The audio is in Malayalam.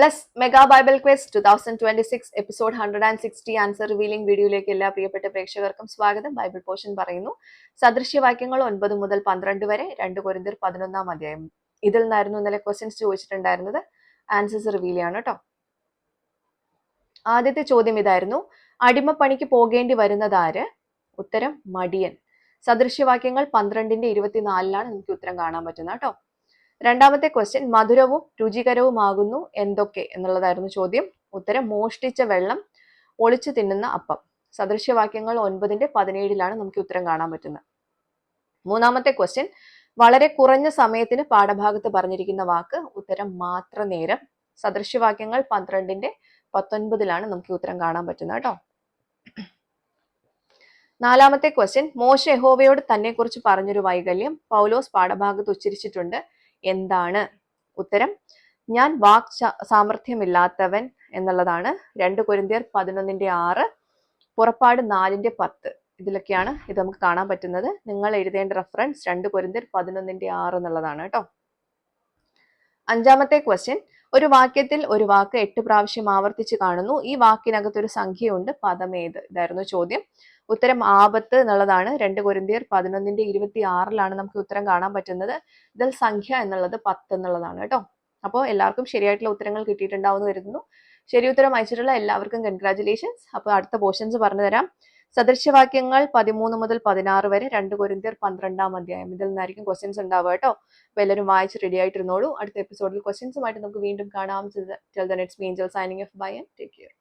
LS mega Bible quiz 2026 episode 160 answer revealing വീഡിയോയിലേക്ക് എല്ലാ പ്രിയപ്പെട്ട പ്രേക്ഷകർക്കും സ്വാഗതം. ബൈബിൾ പോർഷൻ പറയുന്നു, സദൃശ്യവാക്യങ്ങൾ 9 മുതൽ 12 വരെ 2 കൊരിന്ത്യർ 11 അധ്യായം. ഇതിൽ നിന്നായിരുന്നു ഇന്നലെ ക്വസ്റ്റ്യൻസ് ചോദിച്ചിട്ടുണ്ടായിരുന്നത്. ആൻസേഴ്സ് റിവീൽ ചെയ്യാണ് കേട്ടോ. ആദ്യത്തെ ചോദ്യം ഇതായിരുന്നു, അടിമപ്പണിക്ക് പോകേണ്ടി വരുന്നതാര്? ഉത്തരം മടിയൻ. സദൃശ്യവാക്യങ്ങൾ 12:24 നമുക്ക് ഉത്തരം കാണാൻ പറ്റുന്ന കേട്ടോ. രണ്ടാമത്തെ ക്വസ്റ്റ്യൻ, മധുരവും രുചികരവുമാകുന്നു എന്തൊക്കെ എന്നുള്ളതായിരുന്നു ചോദ്യം. ഉത്തരം മോഷ്ടിച്ച വെള്ളം, ഒളിച്ചു തിന്നുന്ന അപ്പം. സദൃശ്യവാക്യങ്ങൾ 9:17 നമുക്ക് ഉത്തരം കാണാൻ പറ്റുന്നത്. മൂന്നാമത്തെ ക്വസ്റ്റ്യൻ, വളരെ കുറഞ്ഞ സമയത്തിന് പാഠഭാഗത്ത് പറഞ്ഞിരിക്കുന്ന വാക്ക്. ഉത്തരം മാത്ര നേരം. സദൃശ്യവാക്യങ്ങൾ 12:19 നമുക്ക് ഉത്തരം കാണാൻ പറ്റുന്നത് കേട്ടോ. നാലാമത്തെ ക്വസ്റ്റ്യൻ, മോശ യഹോവയോട് തന്നെ കുറിച്ച് പറഞ്ഞൊരു വൈകല്യം പൗലോസ് പാഠഭാഗത്ത് ഉച്ചരിച്ചിട്ടുണ്ട്, എന്താണ്? ഉത്തരം ഞാൻ സാമർഥ്യമില്ലാത്തവൻ എന്നുള്ളതാണ്. 2 കൊരിന്ത്യർ 11:6, പുറപ്പാട് 4:10 ഇതിലൊക്കെയാണ് ഇത് നമുക്ക് കാണാൻ പറ്റുന്നത്. നിങ്ങൾ എഴുതേണ്ട റെഫറൻസ് 2 കൊരിന്ത്യർ 11:6 എന്നുള്ളതാണ് കേട്ടോ. അഞ്ചാമത്തെ ക്വസ്റ്റ്യൻ, ഒരു വാക്യത്തിൽ ഒരു വാക്ക് 8 പ്രാവശ്യം ആവർത്തിച്ച് കാണുന്നു. ഈ വാക്കിനകത്തൊരു സംഖ്യയുണ്ട്, പദമേത്? ഇതായിരുന്നു ചോദ്യം. ഉത്തരം ആപത്ത് എന്നുള്ളതാണ്. 2 കൊരിന്ത്യർ 11:26 നമുക്ക് ഉത്തരം കാണാൻ പറ്റുന്നത്. ഇതിൽ സംഖ്യ എന്നുള്ളത് 10 എന്നുള്ളതാണ് കേട്ടോ. അപ്പോൾ എല്ലാവർക്കും ശരിയായിട്ടുള്ള ഉത്തരങ്ങൾ കിട്ടിയിട്ടുണ്ടാവുമെന്ന് കരുതുന്നു. ശരി ഉത്തരം അയച്ചിട്ടുള്ള എല്ലാവർക്കും കൺഗ്രാറ്റുലേഷൻസ്. അപ്പോൾ അടുത്ത പോർഷൻസ് പറഞ്ഞു തരാം. സദൃശ്യവാക്യങ്ങൾ 13 മുതൽ 16 വരെ 2 കൊരിന്ത്യർ 12 അധ്യായം. ഇതിൽ നിന്നായിരിക്കും ക്വസ്റ്റ്യൻസ് ഉണ്ടാവുക കേട്ടോ. അപ്പോൾ എല്ലാവരും വായിച്ച് റെഡി ആയിട്ടിരുന്നോളൂ. അടുത്ത എപ്പിസോഡിൽ ക്വസ്റ്റ്യൻസുമായിട്ട് നമുക്ക് വീണ്ടും കാണാം. Till then, it's me Angel signing off. Bye and take care.